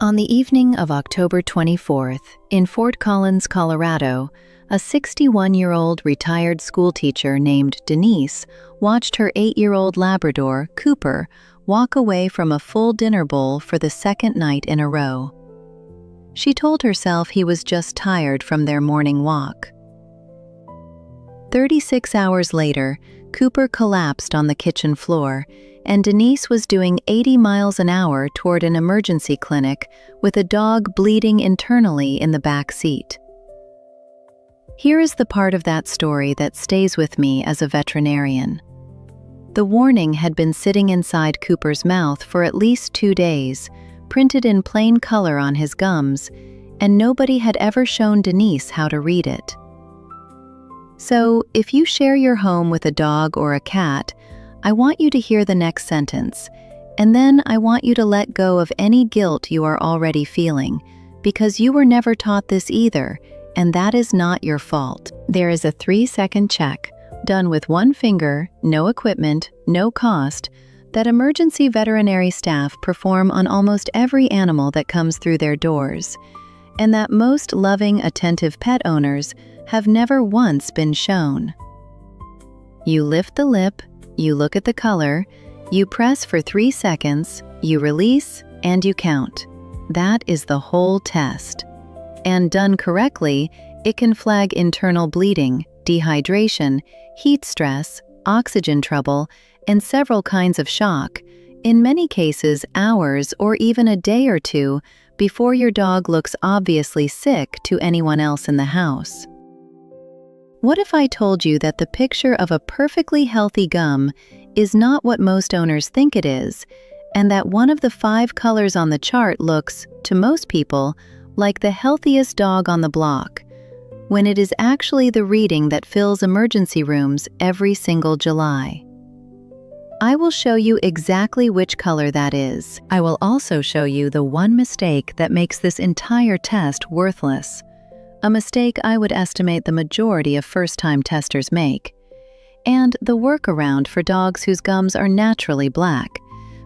On the evening of October 24th, in Fort Collins, Colorado, a 61-year-old retired schoolteacher named Denise watched her 8-year-old Labrador, Cooper, walk away from a full dinner bowl for the second night in a row. She told herself he was just tired from their morning walk. 36 hours later, Cooper collapsed on the kitchen floor, and Denise was doing 80 miles an hour toward an emergency clinic with a dog bleeding internally in the back seat. Here is the part of that story that stays with me as a veterinarian. The warning had been sitting inside Cooper's mouth for at least 2 days, printed in plain color on his gums, and nobody had ever shown Denise how to read it. So, if you share your home with a dog or a cat, I want you to hear the next sentence, and then I want you to let go of any guilt you are already feeling, because you were never taught this either, and that is not your fault. There is a 3-second check, done with one finger, no equipment, no cost, that emergency veterinary staff perform on almost every animal that comes through their doors, and that most loving, attentive pet owners have never once been shown. You lift the lip, you look at the color, you press for 3 seconds, you release, and you count. That is the whole test. And done correctly, it can flag internal bleeding, dehydration, heat stress, oxygen trouble, and several kinds of shock, in many cases hours or even a day or two before your dog looks obviously sick to anyone else in the house. What if I told you that the picture of a perfectly healthy gum is not what most owners think it is, and that one of the 5 colors on the chart looks, to most people, like the healthiest dog on the block, when it is actually the reading that fills emergency rooms every single July? I will show you exactly which color that is. I will also show you the one mistake that makes this entire test worthless. A mistake I would estimate the majority of first-time testers make, and the workaround for dogs whose gums are naturally black,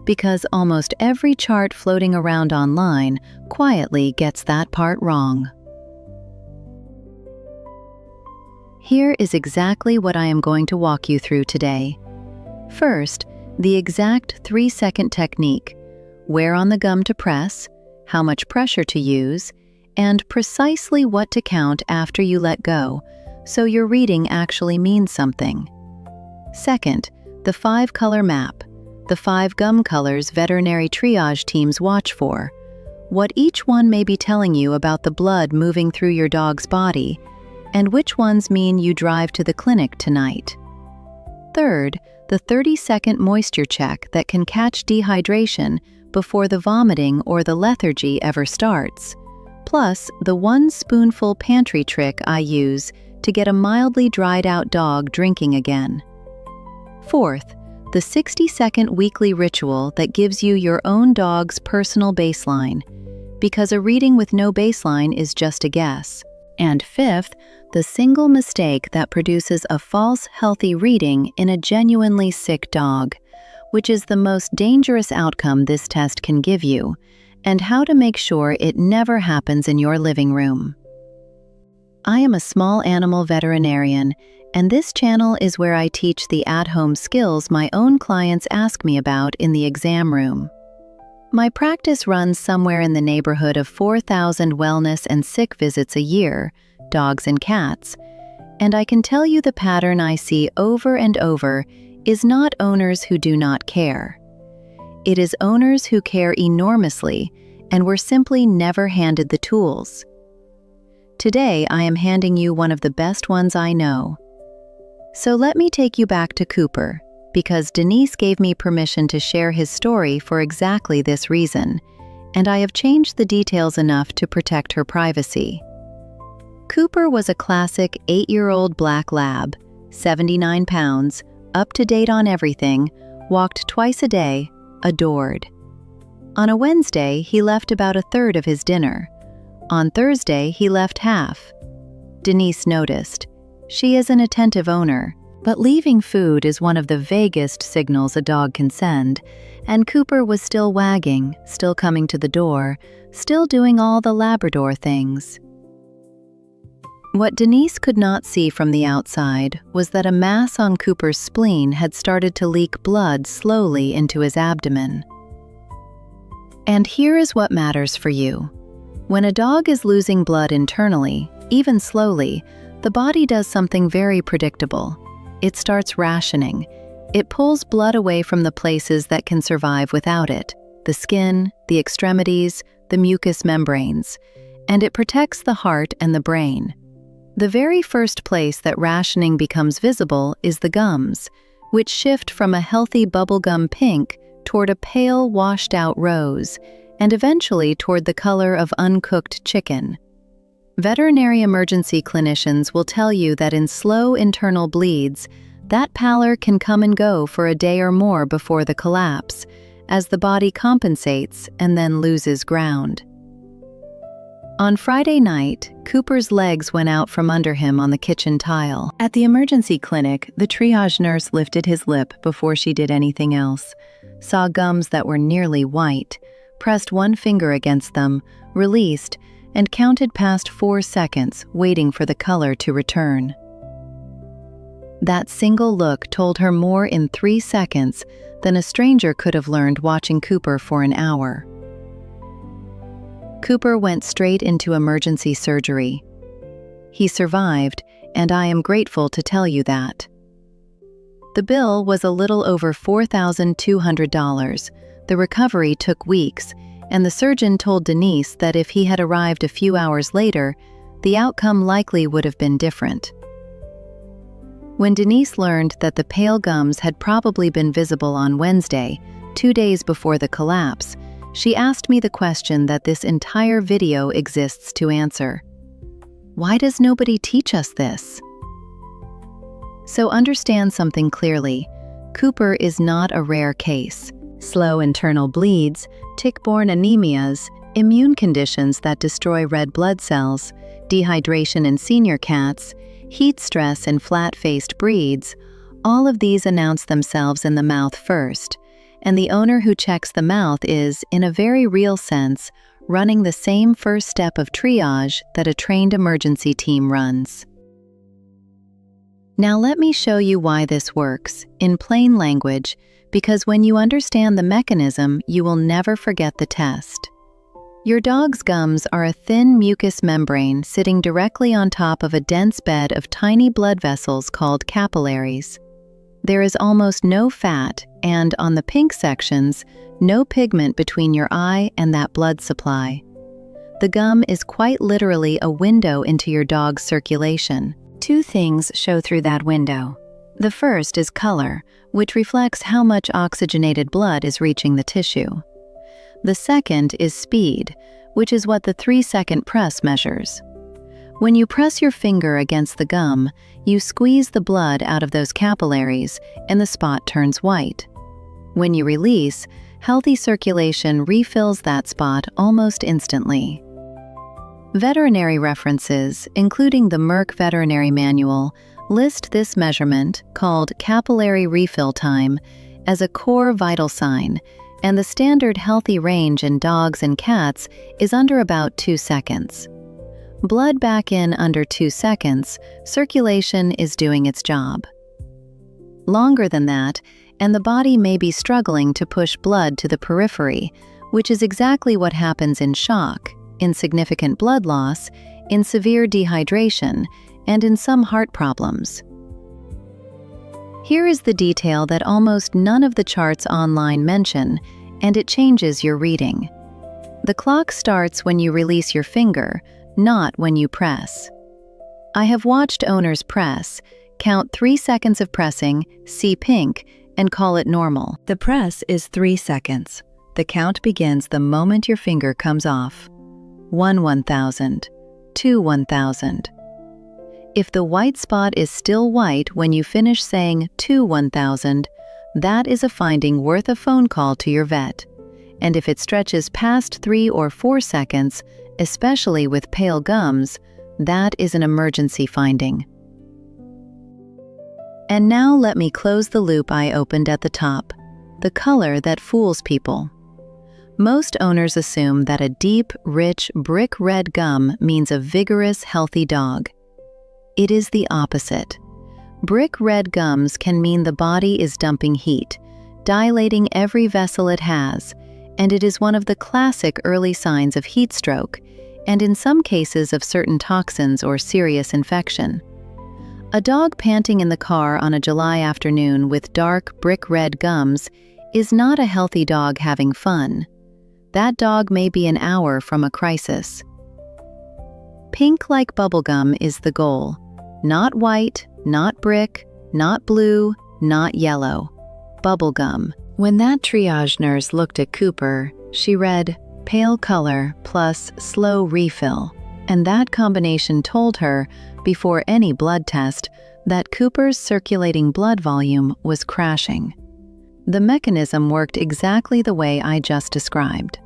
because almost every chart floating around online quietly gets that part wrong. Here is exactly what I am going to walk you through today. First, the exact 3-second technique, where on the gum to press, how much pressure to use, and precisely what to count after you let go, so your reading actually means something. Second, the 5-color map, the 5 gum colors veterinary triage teams watch for, what each one may be telling you about the blood moving through your dog's body, and which ones mean you drive to the clinic tonight. Third, the 30-second moisture check that can catch dehydration before the vomiting or the lethargy ever starts. Plus, the 1 spoonful pantry trick I use to get a mildly dried-out dog drinking again. Fourth, the 60-second weekly ritual that gives you your own dog's personal baseline, because a reading with no baseline is just a guess. And fifth, the single mistake that produces a false healthy reading in a genuinely sick dog, which is the most dangerous outcome this test can give you, and how to make sure it never happens in your living room. I am a small animal veterinarian, and this channel is where I teach the at-home skills my own clients ask me about in the exam room. My practice runs somewhere in the neighborhood of 4,000 wellness and sick visits a year, dogs and cats, and I can tell you the pattern I see over and over is not owners who do not care. It is owners who care enormously and were simply never handed the tools. Today, I am handing you one of the best ones I know. So let me take you back to Cooper, because Denise gave me permission to share his story for exactly this reason, and I have changed the details enough to protect her privacy. Cooper was a classic 8-year-old black lab, 79 pounds, up to date on everything, walked twice a day, adored. On a Wednesday, he left about a third of his dinner. On Thursday, he left half. Denise noticed. She is an attentive owner, But leaving food is one of the vaguest signals a dog can send, and Cooper was still wagging, still coming to the door, still doing all the Labrador things. What Denise could not see from the outside was that a mass on Cooper's spleen had started to leak blood slowly into his abdomen. And here is what matters for you. When a dog is losing blood internally, even slowly, the body does something very predictable. It starts rationing. It pulls blood away from the places that can survive without it, the skin, the extremities, the mucous membranes, and it protects the heart and the brain. The very first place that rationing becomes visible is the gums, which shift from a healthy bubblegum pink toward a pale, washed-out rose, and eventually toward the color of uncooked chicken. Veterinary emergency clinicians will tell you that in slow internal bleeds, that pallor can come and go for a day or more before the collapse, as the body compensates and then loses ground. On Friday night, Cooper's legs went out from under him on the kitchen tile. At the emergency clinic, the triage nurse lifted his lip before she did anything else, saw gums that were nearly white, pressed one finger against them, released, and counted past 4 seconds, waiting for the color to return. That single look told her more in 3 seconds than a stranger could have learned watching Cooper for an hour. Cooper went straight into emergency surgery. He survived, and I am grateful to tell you that. The bill was a little over $4,200. The recovery took weeks, and the surgeon told Denise that if he had arrived a few hours later, the outcome likely would have been different. When Denise learned that the pale gums had probably been visible on Wednesday, 2 days before the collapse, she asked me the question that this entire video exists to answer. Why does nobody teach us this? So understand something clearly. Cooper is not a rare case. Slow internal bleeds, tick-borne anemias, immune conditions that destroy red blood cells, dehydration in senior cats, heat stress in flat-faced breeds, all of these announce themselves in the mouth first, and the owner who checks the mouth is, in a very real sense, running the same first step of triage that a trained emergency team runs. Now let me show you why this works, in plain language, because when you understand the mechanism, you will never forget the test. Your dog's gums are a thin mucous membrane sitting directly on top of a dense bed of tiny blood vessels called capillaries. There is almost no fat and, on the pink sections, no pigment between your eye and that blood supply. The gum is quite literally a window into your dog's circulation. 2 things show through that window. The first is color, which reflects how much oxygenated blood is reaching the tissue. The second is speed, which is what the 3-second press measures. When you press your finger against the gum, you squeeze the blood out of those capillaries and the spot turns white. When you release, healthy circulation refills that spot almost instantly. Veterinary references, including the Merck Veterinary Manual, list this measurement, called capillary refill time, as a core vital sign, and the standard healthy range in dogs and cats is under about 2 seconds. Blood back in under 2 seconds, circulation is doing its job. Longer than that, and the body may be struggling to push blood to the periphery, which is exactly what happens in shock, in significant blood loss, in severe dehydration, and in some heart problems. Here is the detail that almost none of the charts online mention, and it changes your reading. The clock starts when you release your finger, not when you press. I have watched owners press, count 3 seconds of pressing, see pink, and call it normal. The press is 3 seconds. The count begins the moment your finger comes off. 1 1,000, 2 1,000. If the white spot is still white when you finish saying 2 1,000, that is a finding worth a phone call to your vet. And if it stretches past 3 or 4 seconds, especially with pale gums, that is an emergency finding. And now let me close the loop I opened at the top, the color that fools people. Most owners assume that a deep, rich, brick red gum means a vigorous, healthy dog. It is the opposite. Brick red gums can mean the body is dumping heat, dilating every vessel it has, and it is one of the classic early signs of heat stroke, and in some cases of certain toxins or serious infection. A dog panting in the car on a July afternoon with dark, brick red gums is not a healthy dog having fun. That dog may be an hour from a crisis. Pink like bubblegum is the goal. Not white, not brick, not blue, not yellow. Bubblegum. When that triage nurse looked at Cooper, she read, pale color plus slow refill, and that combination told her, before any blood test, that Cooper's circulating blood volume was crashing. The mechanism worked exactly the way I just described.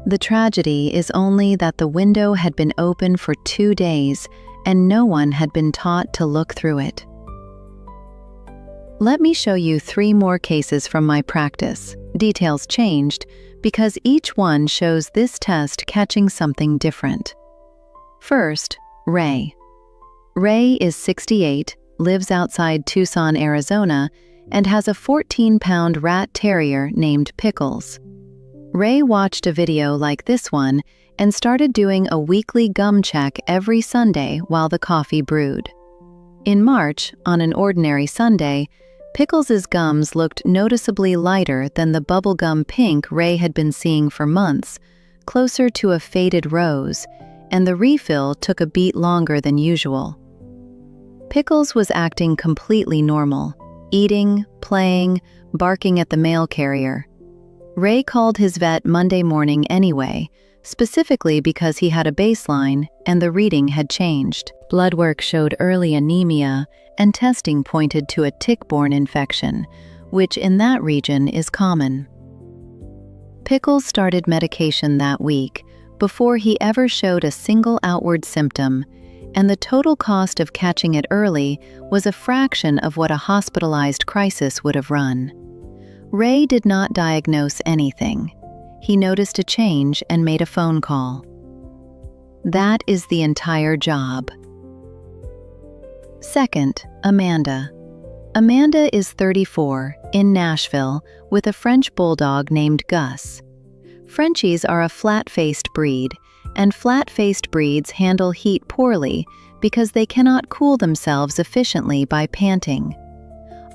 The tragedy is only that the window had been open for 2 days and no one had been taught to look through it. Let me show you 3 more cases from my practice. Details changed because each one shows this test catching something different. First, Ray. Ray is 68, lives outside Tucson, Arizona, and has a 14-pound rat terrier named Pickles. Ray watched a video like this one and started doing a weekly gum check every Sunday while the coffee brewed. In March, on an ordinary Sunday, Pickles' gums looked noticeably lighter than the bubblegum pink Ray had been seeing for months, closer to a faded rose, and the refill took a beat longer than usual. Pickles was acting completely normal, eating, playing, barking at the mail carrier. Ray called his vet Monday morning anyway, specifically because he had a baseline and the reading had changed. Blood work showed early anemia, and testing pointed to a tick-borne infection, which in that region is common. Pickles started medication that week before he ever showed a single outward symptom, and the total cost of catching it early was a fraction of what a hospitalized crisis would have run. Ray did not diagnose anything. He noticed a change and made a phone call. That is the entire job. Second, Amanda. Amanda is 34, in Nashville, with a French bulldog named Gus. Frenchies are a flat-faced breed, and flat-faced breeds handle heat poorly because they cannot cool themselves efficiently by panting.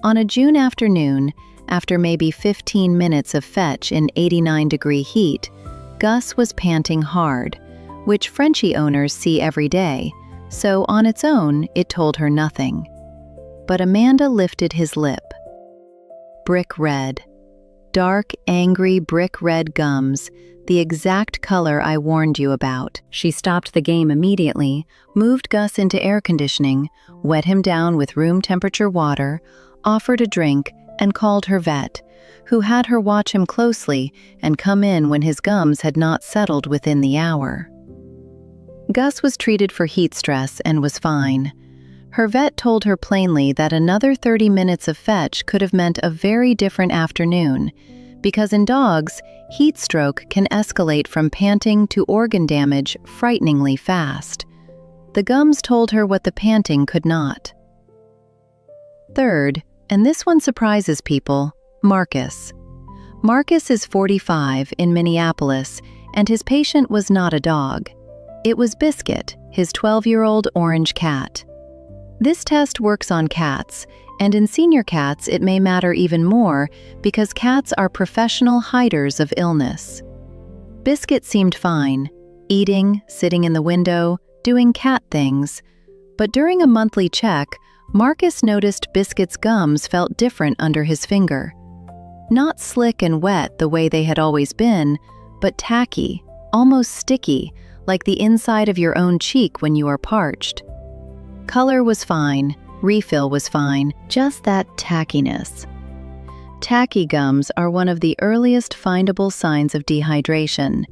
On a June afternoon, after maybe 15 minutes of fetch in 89-degree heat, Gus was panting hard, which Frenchie owners see every day, so on its own, it told her nothing. But Amanda lifted his lip. Brick red. Dark, angry brick red gums, the exact color I warned you about. She stopped the game immediately, moved Gus into air conditioning, wet him down with room temperature water, offered a drink, and called her vet, who had her watch him closely and come in when his gums had not settled within the hour. Gus was treated for heat stress and was fine. Her vet told her plainly that another 30 minutes of fetch could have meant a very different afternoon, because in dogs, heat stroke can escalate from panting to organ damage frighteningly fast. The gums told her what the panting could not. Third, and this one surprises people, Marcus. Marcus is 45 in Minneapolis, and his patient was not a dog. It was Biscuit, his 12-year-old orange cat. This test works on cats, and in senior cats it may matter even more because cats are professional hiders of illness. Biscuit seemed fine, eating, sitting in the window, doing cat things. But during a monthly check, Marcus noticed Biscuit's gums felt different under his finger. Not slick and wet the way they had always been, but tacky, almost sticky, like the inside of your own cheek when you are parched. Color was fine, refill was fine, just that tackiness. Tacky gums are one of the earliest findable signs of dehydration,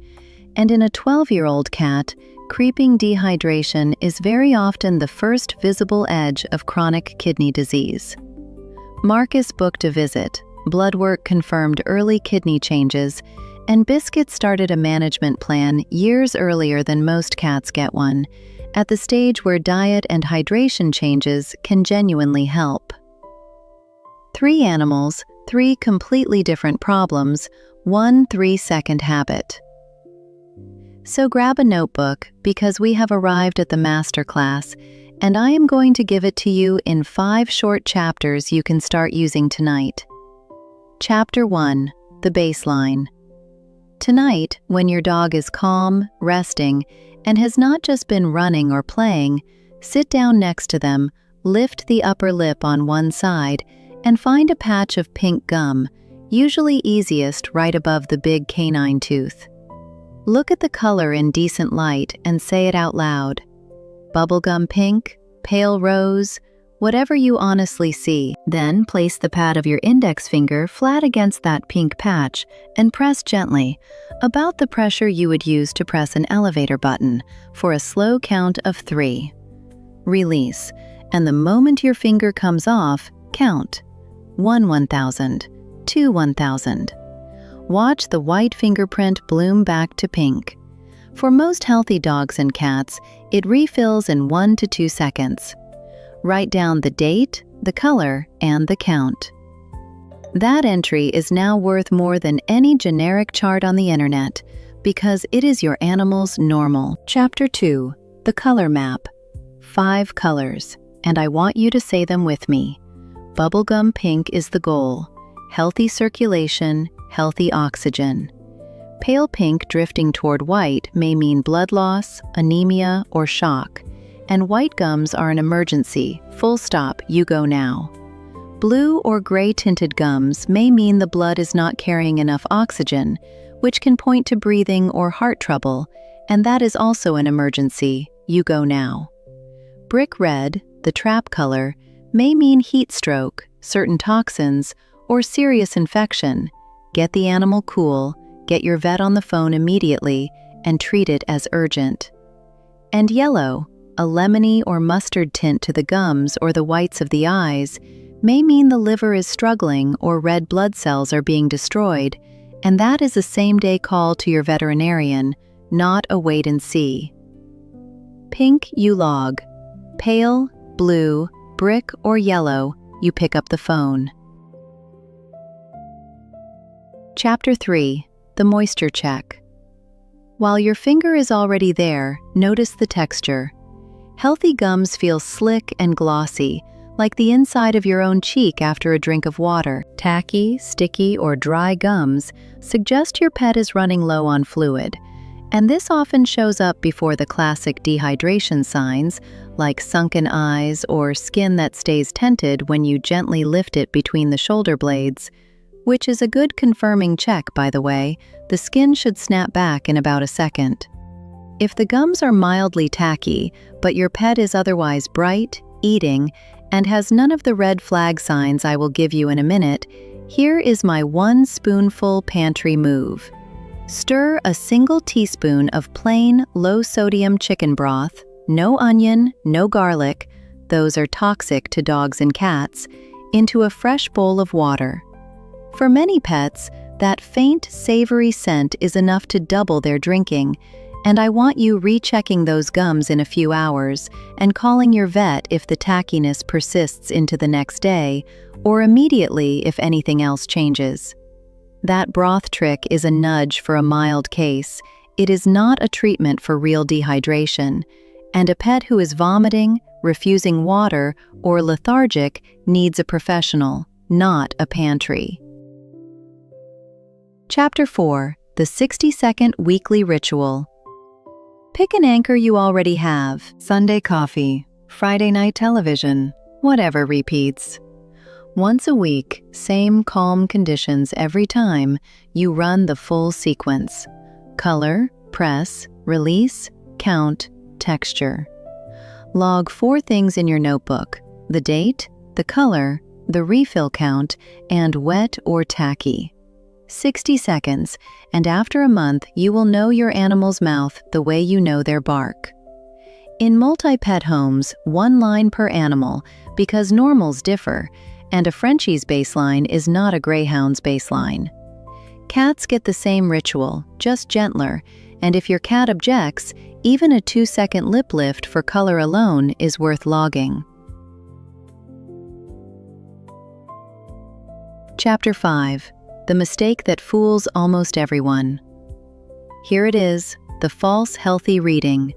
and in a 12-year-old cat, creeping dehydration is very often the first visible edge of chronic kidney disease. Marcus booked a visit, blood work confirmed early kidney changes, and Biscuit started a management plan years earlier than most cats get one, at the stage where diet and hydration changes can genuinely help. 3 animals, 3 completely different problems, 1 3-second habit. So grab a notebook because we have arrived at the masterclass, and I am going to give it to you in 5 short chapters you can start using tonight. Chapter 1: The Baseline. Tonight, when your dog is calm, resting, and has not just been running or playing, sit down next to them, lift the upper lip on one side, and find a patch of pink gum, usually easiest right above the big canine tooth. Look at the color in decent light and say it out loud. Bubblegum pink, pale rose, whatever you honestly see. Then place the pad of your index finger flat against that pink patch and press gently, about the pressure you would use to press an elevator button, for a slow count of 3. Release, and the moment your finger comes off, count. 1 1,000, 2 1,000. Watch the white fingerprint bloom back to pink. For most healthy dogs and cats, it refills in 1 to 2 seconds. Write down the date, the color, and the count. That entry is now worth more than any generic chart on the internet, because it is your animal's normal. Chapter 2: The Color Map. 5 colors, and I want you to say them with me. Bubblegum pink is the goal. Healthy circulation, healthy oxygen. Pale pink drifting toward white may mean blood loss, anemia, or shock. And white gums are an emergency. Full stop, you go now. Blue or gray-tinted gums may mean the blood is not carrying enough oxygen, which can point to breathing or heart trouble, and that is also an emergency. You go now. Brick red, the trap color, may mean heat stroke, certain toxins, or serious infection. Get the animal cool, get your vet on the phone immediately, and treat it as urgent. And yellow, a lemony or mustard tint to the gums or the whites of the eyes, may mean the liver is struggling or red blood cells are being destroyed, and that is a same-day call to your veterinarian, not a wait and see. Pink, you log. Pale, blue, brick, or yellow, you pick up the phone. Chapter 3: The Moisture Check. While your finger is already there, notice the texture. Healthy gums feel slick and glossy, like the inside of your own cheek after a drink of water. Tacky, sticky, or dry gums suggest your pet is running low on fluid, and this often shows up before the classic dehydration signs, like sunken eyes or skin that stays tented when you gently lift it between the shoulder blades, which is a good confirming check, by the way. The skin should snap back in about a second. If the gums are mildly tacky, but your pet is otherwise bright, eating, and has none of the red flag signs I will give you in a minute, here is my 1 spoonful pantry move. Stir a single teaspoon of plain, low-sodium chicken broth, no onion, no garlic, those are toxic to dogs and cats, into a fresh bowl of water. For many pets, that faint, savory scent is enough to double their drinking, and I want you rechecking those gums in a few hours and calling your vet if the tackiness persists into the next day, or immediately if anything else changes. That broth trick is a nudge for a mild case. It is not a treatment for real dehydration, and a pet who is vomiting, refusing water, or lethargic needs a professional, not a pantry. Chapter 4: The 60-Second Weekly Ritual. Pick an anchor you already have. Sunday coffee, Friday night television, whatever repeats. Once a week, same calm conditions every time, you run the full sequence. Color, press, release, count, texture. Log 4 things in your notebook: the date, the color, the refill count, and wet or tacky. 60 seconds, and after a month you will know your animal's mouth the way you know their bark. In multi-pet homes, 1 line per animal because normals differ, and a Frenchie's baseline is not a Greyhound's baseline. Cats get the same ritual, just gentler, and if your cat objects, even a 2-second lip lift for color alone is worth logging. Chapter 5. The mistake that fools almost everyone. Here it is, the false healthy reading.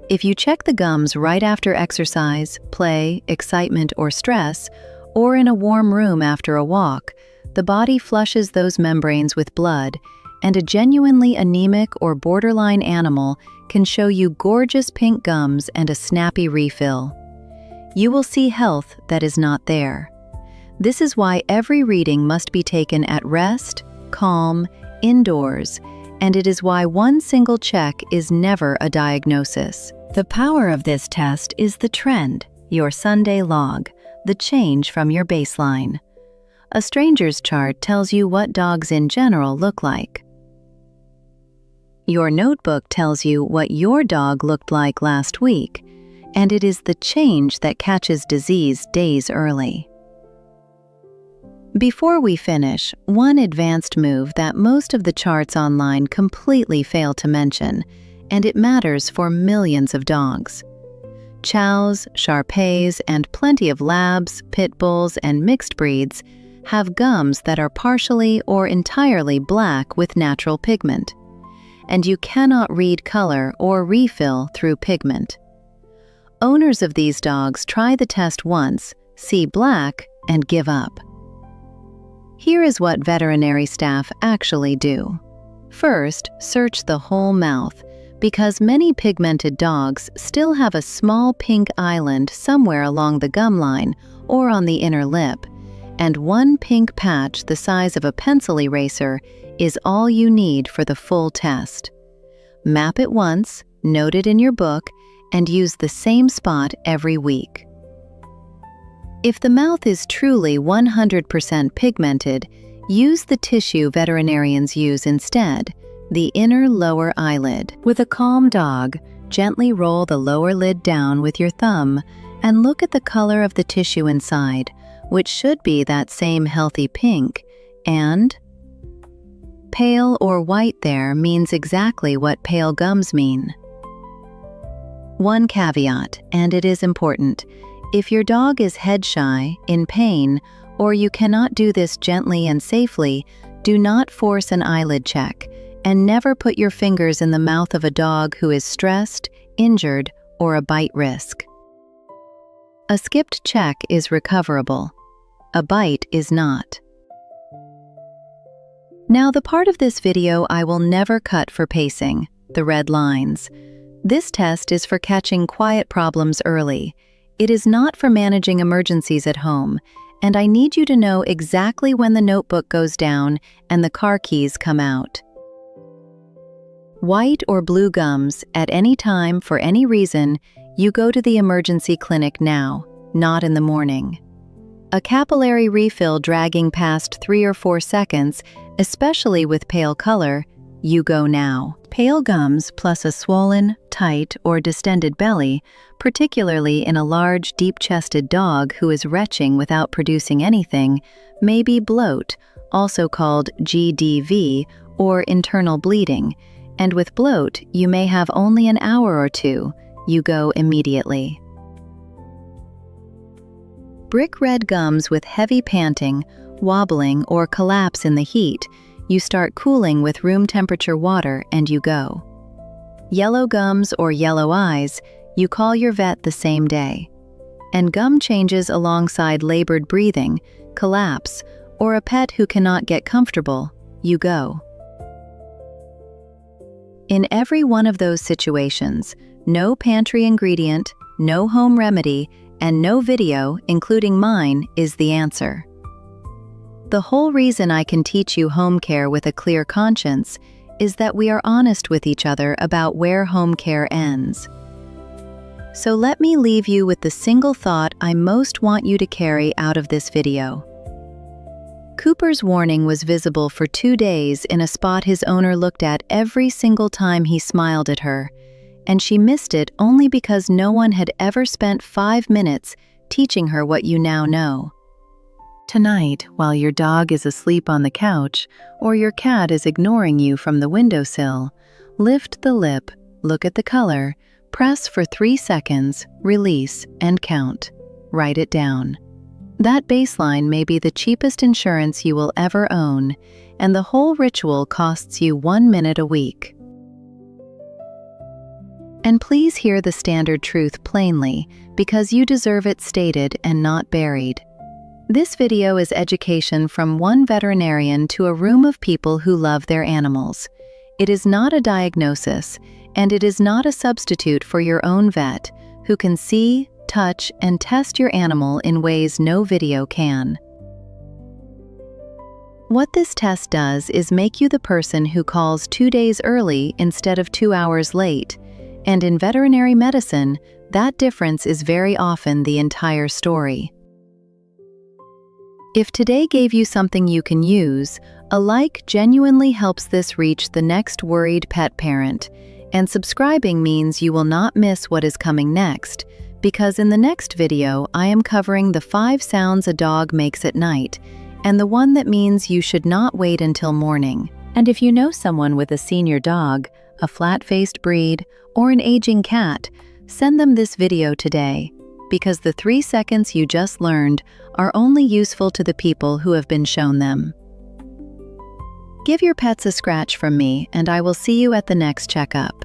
If you check the gums right after exercise, play, excitement, or stress, or in a warm room after a walk, the body flushes those membranes with blood, and a genuinely anemic or borderline animal can show you gorgeous pink gums and a snappy refill. You will see health that is not there. This is why every reading must be taken at rest, calm, indoors, and it is why one single check is never a diagnosis. The power of this test is the trend, your Sunday log, the change from your baseline. A stranger's chart tells you what dogs in general look like. Your notebook tells you what your dog looked like last week, and it is the change that catches disease days early. Before we finish, one advanced move that most of the charts online completely fail to mention, and it matters for millions of dogs. Chows, Shar-Peis, and plenty of Labs, Pit Bulls, and mixed breeds have gums that are partially or entirely black with natural pigment, and you cannot read color or refill through pigment. Owners of these dogs try the test once, see black, and give up. Here is what veterinary staff actually do. First, search the whole mouth, because many pigmented dogs still have a small pink island somewhere along the gum line or on the inner lip, and one pink patch the size of a pencil eraser is all you need for the full test. Map it once, note it in your book, and use the same spot every week. If the mouth is truly 100% pigmented, use the tissue veterinarians use instead, the inner lower eyelid. With a calm dog, gently roll the lower lid down with your thumb and look at the color of the tissue inside, which should be that same healthy pink, and pale or white there means exactly what pale gums mean. One caveat, and it is important. If your dog is head shy, in pain, or you cannot do this gently and safely, do not force an eyelid check, and never put your fingers in the mouth of a dog who is stressed, injured, or a bite risk. A skipped check is recoverable. A bite is not. Now, the part of this video I will never cut for pacing, the red lines. This test is for catching quiet problems early. It is not for managing emergencies at home, and I need you to know exactly when the notebook goes down and the car keys come out. White or blue gums, at any time for any reason, you go to the emergency clinic now, not in the morning. A capillary refill dragging past 3 or 4 seconds, especially with pale color, you go now. Pale gums plus a swollen, tight, or distended belly, particularly in a large, deep-chested dog who is retching without producing anything, may be bloat, also called GDV, or internal bleeding, and with bloat, you may have only an hour or two. You go immediately. Brick red gums with heavy panting, wobbling, or collapse in the heat, you start cooling with room temperature water and you go. Yellow gums or yellow eyes, you call your vet the same day. And gum changes alongside labored breathing, collapse, or a pet who cannot get comfortable, you go. In every one of those situations, no pantry ingredient, no home remedy, and no video, including mine, is the answer. The whole reason I can teach you home care with a clear conscience is that we are honest with each other about where home care ends. So let me leave you with the single thought I most want you to carry out of this video. Cooper's warning was visible for 2 days in a spot his owner looked at every single time he smiled at her, and she missed it only because no one had ever spent 5 minutes teaching her what you now know. Tonight, while your dog is asleep on the couch or your cat is ignoring you from the windowsill, lift the lip, look at the color, press for 3 seconds, release, and count. Write it down. That baseline may be the cheapest insurance you will ever own, and the whole ritual costs you 1 minute a week. And please hear the standard truth plainly, because you deserve it stated and not buried. This video is education from one veterinarian to a room of people who love their animals. It is not a diagnosis, and it is not a substitute for your own vet, who can see, touch, and test your animal in ways no video can. What this test does is make you the person who calls 2 days early instead of 2 hours late, and in veterinary medicine, that difference is very often the entire story. If today gave you something you can use, a like genuinely helps this reach the next worried pet parent, and subscribing means you will not miss what is coming next, because in the next video I am covering the 5 sounds a dog makes at night, and the one that means you should not wait until morning. And if you know someone with a senior dog, a flat-faced breed, or an aging cat, send them this video today, because the 3 seconds you just learned are only useful to the people who have been shown them. Give your pets a scratch from me, and I will see you at the next checkup.